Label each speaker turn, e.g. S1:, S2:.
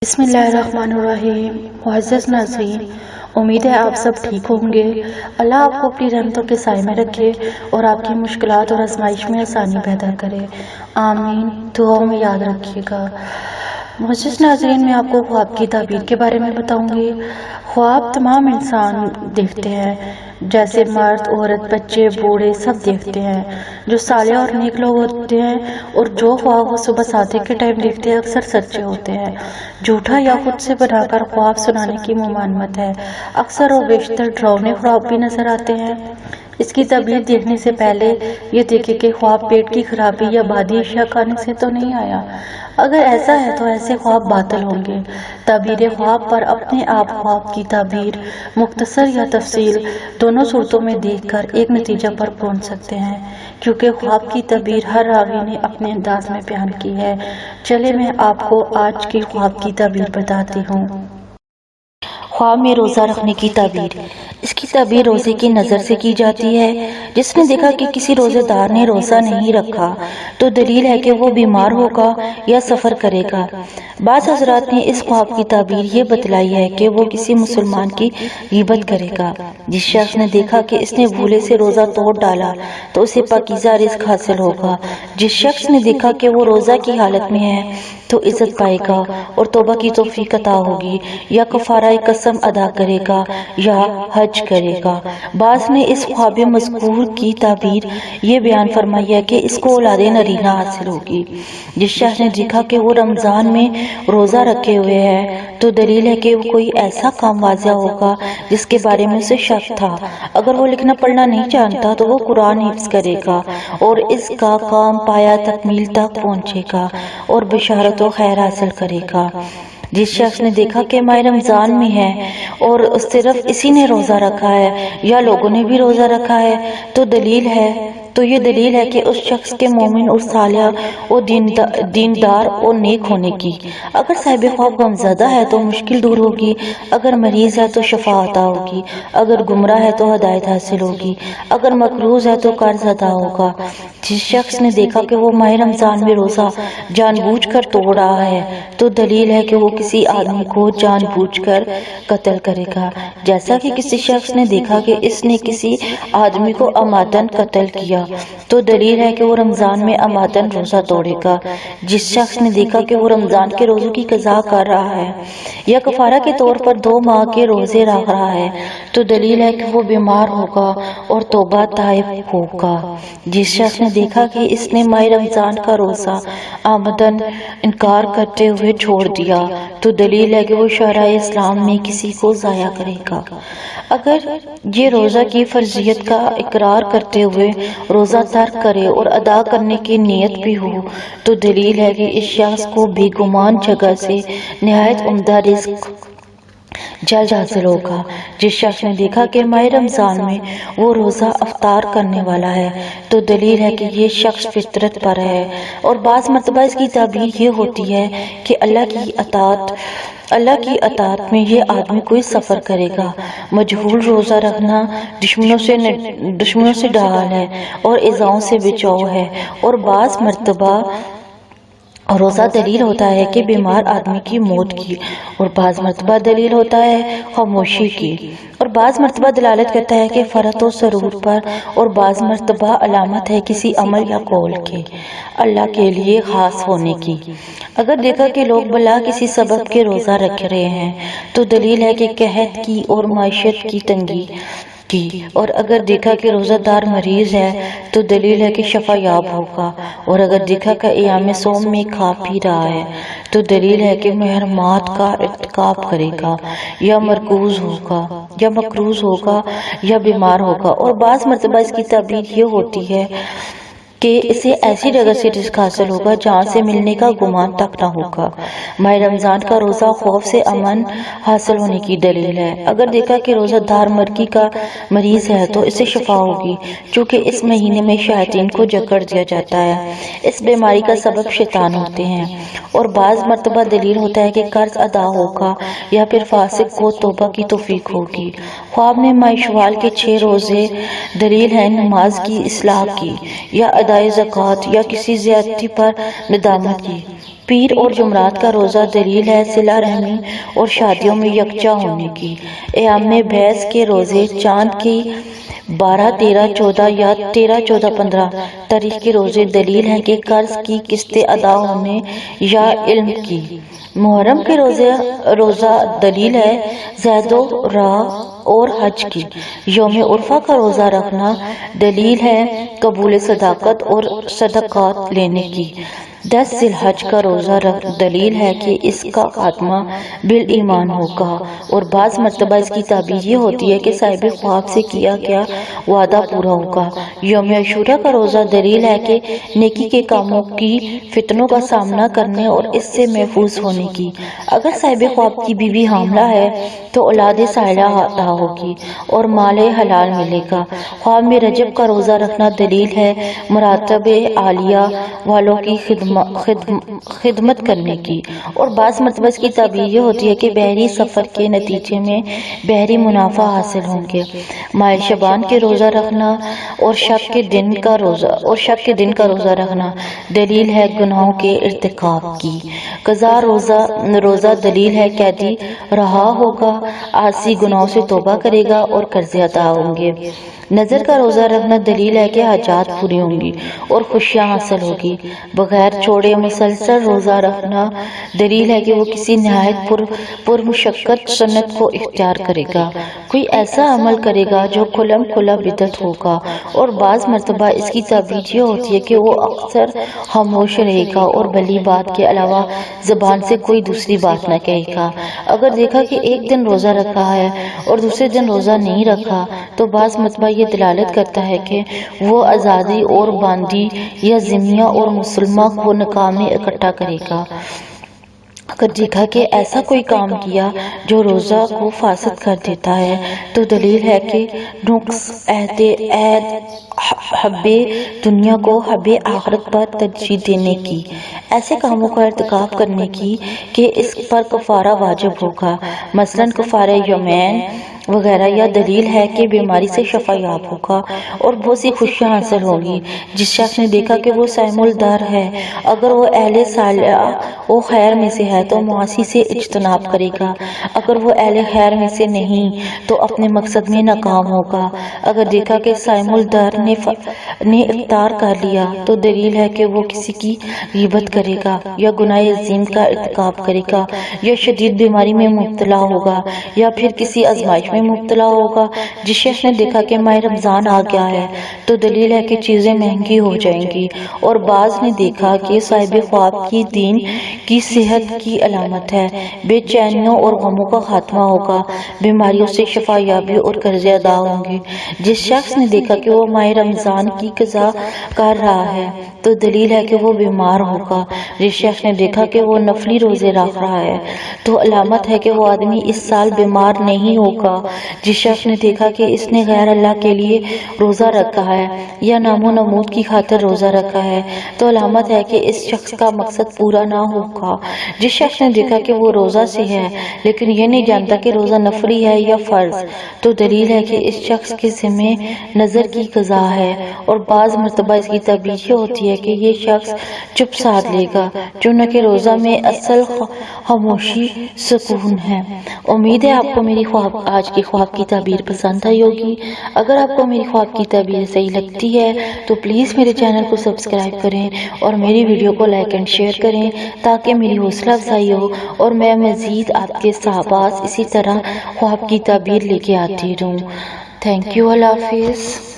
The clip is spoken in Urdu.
S1: بسم اللہ الرحمن الرحیم۔ معزز ناظرین، امید ہے آپ سب ٹھیک ہوں گے۔ اللہ آپ کو اپنی رحمتوں کے سائے میں رکھے اور آپ کی مشکلات اور آزمائش میں آسانی پیدا کرے، آمین۔ دعاؤں میں یاد رکھیے گا۔ معزز ناظرین، میں آپ کو خواب کی تعبیر کے بارے میں بتاؤں گی۔ خواب تمام انسان دیکھتے ہیں، جیسے مرد، عورت، بچے، بوڑھے سب دیکھتے ہیں۔ جو صالح اور نیک لوگ ہوتے ہیں اور جو خواب وہ صبح صادق کے ٹائم دیکھتے ہیں اکثر سچے ہوتے ہیں۔ جھوٹا یا خود سے بنا کر خواب سنانے کی ممانعت ہے۔ اکثر و بیشتر ڈراؤنے خواب بھی نظر آتے ہیں۔ اس کی تعبیر دیکھنے سے پہلے یہ دیکھیں کہ خواب پیٹ کی خرابی یا بادی اشیاء کھانے سے تو نہیں آیا۔ اگر ایسا ہے تو ایسے خواب باطل ہوں گے۔ تعبیر خواب پر اپنے آپ خواب کی تعبیر مختصر یا تفصیل دونوں صورتوں میں دیکھ کر ایک نتیجہ پر پہنچ سکتے ہیں، کیونکہ خواب کی تعبیر ہر راوی نے اپنے انداز میں بیان کی ہے۔ چلے میں آپ کو آج کی خواب کی تعبیر بتاتی ہوں۔ خواب میں روزہ رکھنے کی تعبیر۔ اس کی تعبیر روزے کی نظر سے کی جاتی ہے۔ جس نے دیکھا کہ کسی روزے دار نے روزہ نہیں رکھا تو دلیل ہے کہ وہ بیمار ہوگا یا سفر کرے گا۔ بعض حضرات نے اس خواب کی تعبیر یہ بتلائی ہے کہ وہ کسی مسلمان کی غیبت کرے گا۔ جس شخص نے دیکھا کہ اس نے بھولے سے روزہ توڑ ڈالا تو اسے پاکیزہ رزق حاصل ہوگا۔ جس شخص نے دیکھا کہ وہ روزہ کی حالت میں ہے تو عزت پائے گا اور توبہ کی توفیق عطا ہوگی، یا کفارہ قسم ادا کرے گا یا حج کرے گا۔ بعض نے اس خواب مذکور کی تعبیر یہ بیان فرمائی ہے کہ اس کو اولاد نرینہ حاصل ہوگی۔ جس شخص نے دیکھا کہ وہ رمضان میں روزہ رکھے ہوئے ہے تو دلیل ہے کہ کوئی ایسا کام واضح ہوگا جس کے بارے میں اسے شک تھا۔ اگر وہ لکھنا پڑھنا نہیں جانتا تو وہ قرآن حفظ کرے گا اور اس کا کام پایا تکمیل تک پہنچے گا اور بشارت و خیر حاصل کرے گا۔ جس شخص نے دیکھا کہ ماہ رمضان میں ہے اور صرف اسی نے روزہ رکھا ہے یا لوگوں نے بھی روزہ رکھا ہے تو یہ دلیل ہے کہ اس شخص کے مومن اور صالح اور دیندار اور نیک ہونے کی۔ اگر صاحب خواب غمزدہ ہے تو مشکل دور ہوگی، اگر مریض ہے تو شفا عطا ہوگی، اگر گمراہ ہے تو ہدایت حاصل ہوگی، اگر مقروض ہے تو قرض ادا ہوگا۔ جس شخص نے دیکھا کہ وہ ماہ رمضان میں روزہ جان بوجھ کر توڑ رہا ہے تو دلیل ہے کہ وہ کسی آدمی کو جان بوجھ کر قتل کرے گا، جیسا کہ کسی شخص نے دیکھا کہ اس نے کسی آدمی کو عمدن قتل کیا تو دلیل ہے کہ وہ رمضان میں عمدن روزہ توڑے گا۔ جس شخص نے دیکھا کہ وہ رمضان کے روزوں کی قضا کر رہا ہے یا کفارہ کے طور پر 2 ماہ کے روزے رکھ رہا ہے تو دلیل ہے کہ وہ بیمار ہوگا اور توبہ طائب ہوگا۔ جس شخص نے دیکھا کہ اس نے ماہ رمضان کا روزہ عمدن انکار کرتے ہوئے چھوڑ دیا تو دلیل ہے کہ وہ شرائع اسلام میں کسی کو ضائع کرے گا۔ اگر یہ روزہ کی فرضیت کا اقرار کرتے ہوئے روزہ ترک کرے اور ادا کرنے کی نیت بھی ہو تو دلیل ہے کہ اس شخص کو بے گمان جگہ سے نہایت عمدہ رزق جلد حاصل ہوگا۔ جس شخص نے دیکھا کہ ماہ رمضان میں وہ روزہ افطار کرنے والا ہے تو دلیل ہے کہ یہ شخص فطرت پر ہے۔ اور بعض مرتبہ اس کی تعبیر یہ ہوتی ہے کہ اللہ کی اطاعت میں یہ آدمی کوئی سفر کرے گا۔ مجہول روزہ رکھنا دشمنوں سے ڈھال ہے اور ایذاؤں سے بچاؤ ہے، اور بعض مرتبہ روزہ دلیل ہوتا ہے کہ بیمار آدمی کی موت کی، اور بعض مرتبہ دلیل ہوتا ہے خاموشی کی، اور بعض مرتبہ دلالت کرتا ہے کہ فرحت و سرور پر، اور بعض مرتبہ علامت ہے کسی عمل یا قول کے اللہ کے لیے خاص ہونے کی۔ اگر دیکھا کہ لوگ بلا کسی سبب کے روزہ رکھ رہے ہیں تو دلیل ہے کہ قحط کی اور معیشت کی تنگی کی، اور اگر دیکھا کہ روزہ دار مریض ہے تو دلیل ہے کہ شفا یاب ہوگا، اور اگر دیکھا کہ ایام صوم میں کھا پی رہا ہے تو دلیل ہے کہ محرمات کا ارتکاب کرے گا یا مقروض ہوگا یا بیمار ہوگا۔ اور بعض مرتبہ اس کی تعبیر یہ ہوتی ہے کہ اسے ایسی جگہ سے رزق حاصل ہوگا جہاں سے ملنے کا گمان تک نہ ہوگا۔ ماہ رمضان کا روزہ خوف سے امن حاصل ہونے کی دلیل ہے۔ اگر دیکھا کہ روزہ دار مرگی کا مریض ہے تو اسے شفا ہوگی، چونکہ اس مہینے میں شیاطین کو جکڑ دیا جاتا ہے۔ اس بیماری کا سبب شیطان ہوتے ہیں۔ اور بعض مرتبہ دلیل ہوتا ہے کہ قرض ادا ہوگا یا پھر فاسق کو توبہ کی توفیق ہوگی۔ خواب میں ماہ شوال کے 6 روزے دلیل ہیں نماز کی اصلاح کی یا ادائے زکوٰۃ یا کسی زیادتی پر ندامت کی۔ پیر اور جمعرات کا روزہ دلیل ہے صلہ رحمی اور شادیوں میں یکجا ہونے کی۔ ایام بیس کے روزے چاند کی 12، 13، 14 یا 13، 14، 15 تاریخ کے روزے دلیل ہیں کہ قرض کی قسطیں ادا ہونے یا علم کی۔ محرم کے روزہ دلیل ہے زید و راہ اور حج کی۔ یوم عرفہ کا روزہ رکھنا دلیل ہے قبول صداقت اور صدقات لینے کی۔ 10 ذی الحج کا روزہ دلیل ہے کہ اس کا خاتمہ بالایمان ہوگا، اور بعض مرتبہ اس کی تعبیر یہ ہوتی ہے کہ صاحب خواب سے کیا گیا وعدہ پورا ہوگا۔ یوم عاشوراء کا روزہ دلیل ہے کہ نیکی کے کاموں کی فتنوں کا سامنا کرنے اور اس سے محفوظ ہونے کی۔ اگر صاحب خواب کی بیوی حاملہ ہے تو اولاد صالحہ عطا ہوگی اور مال حلال ملے گا۔ خواب میں رجب کا روزہ رکھنا دلیل ہے مراتب عالیہ والوں کی خدمت کرنے کی، اور بعض مرتبہ اس کی تعبیر یہ ہوتی ہے کہ بحری سفر کے نتیجے میں بحری منافع حاصل ہوں گے۔ ماہ شعبان کے روزہ رکھنا اور شب کے دن کا روزہ رکھنا دلیل ہے گناہوں کے ارتکاب کی۔ قضا روزہ دلیل ہے قیدی رہا ہوگا، عاصی گناہوں سے توبہ کرے گا اور قرضے ادا ہوں گے۔ نظر کا روزہ رکھنا دلیل ہے کہ حاجات پوری ہوں گی اور خوشیاں حاصل ہوگی۔ بغیر چھوڑے مسلسل روزہ رکھنا دلیل ہے کہ وہ کسی نہایت پرمشقت سنت کو اختیار کرے گا، کوئی ایسا عمل کرے گا جو کھلم کھلا بدعت ہوگا، اور بعض مرتبہ اس کی تعبیر یہ ہوتی ہے کہ وہ اکثر خاموش رہے گا اور بھلی بات کے علاوہ زبان سے کوئی دوسری بات نہ کہے گا۔ اگر دیکھا کہ ایک دن روزہ رکھا ہے اور دوسرے دن روزہ نہیں رکھا تو بعض مرتبہ یہ دلالت کرتا ہے کہ وہ آزادی اور باندی یا ذمیہ اور مسلمہ کو نکاح میں اکٹھا کرے گا۔ اگر دیکھا کہ ایسا کوئی کام کیا جو روزہ کو فاسد کر دیتا ہے تو دلیل ہے کہ نقص عہد حب دنیا کو حب آخرت پر ترجیح دینے کی، ایسے کاموں کا ارتکاب کرنے کی کہ اس پر کفارہ واجب ہوگا، مثلا کفارہ یومین وغیرہ، یا دلیل ہے کہ بیماری سے شفا یاب ہوگا اور بہت سی خوشیاں حاصل ہوگی۔ جس شخص نے دیکھا کہ وہ صائم الدہر ہے، اگر وہ اہل صالح و خیر میں سے ہے تو معاصی سے اجتناب کرے گا، اگر وہ اہل خیر میں سے نہیں تو اپنے مقصد میں ناکام ہوگا۔ اگر دیکھا کہ صائم الدہر نے افطار کر لیا تو دلیل ہے کہ وہ کسی کی غیبت کرے گا یا گناہ عظیم کا ارتکاب کرے گا یا شدید بیماری میں مبتلا ہوگا یا پھر کسی آزمائش میں مبتلا ہوگا۔ جس شخص نے دیکھا کہ ماہ رمضان آ گیا ہے تو دلیل ہے کہ چیزیں مہنگی ہو جائیں گی، اور بعض نے دیکھا کہ صاحب خواب کی دین کی صحت کی علامت ہے، بے چینیوں اور غموں کا خاتمہ ہوگا، بیماریوں سے شفا یابی اور قرضے ادا ہوں گے۔ جس شخص نے دیکھا کہ وہ ماہ رمضان کی قضا کر رہا ہے تو دلیل ہے کہ وہ بیمار ہوگا۔ جس شخص نے دیکھا کہ وہ نفلی روزے رکھ رہا ہے تو علامت ہے کہ وہ آدمی اس سال بیمار نہیں ہوگا۔ جس شخص نے دیکھا کہ اس نے غیر اللہ کے لیے روزہ رکھا ہے یا نام و نمود کی خاطر روزہ رکھا ہے تو علامت ہے کہ اس شخص کا مقصد پورا نہ ہوگا۔ جس شخص نے دیکھا کہ وہ روزہ سے ہے لیکن یہ نہیں جانتا کہ روزہ نفلی ہے یا فرض تو دلیل ہے کہ اس شخص کے ذمہ نظر کی قضا ہے، اور بعض مرتبہ اس کی تعبیر یہ ہوتی ہے کہ یہ شخص چپ سادھ لے گا، چونکہ روزہ میں اصل خاموشی سکون ہے۔ امید ہے آپ کو میری آج کی خواب کی تعبیر پسند آئی ہوگی۔ اگر آپ کو میری خواب کی تعبیر صحیح لگتی ہے تو پلیز میرے چینل کو سبسکرائب کریں اور میری ویڈیو کو لائک اینڈ شیئر کریں تاکہ میری حوصلہ افزائی ہو اور میں مزید آپ کے پاس اسی طرح خواب کی تعبیر لے کے آتی رہوں۔ تھینک یو، اللہ حافظ۔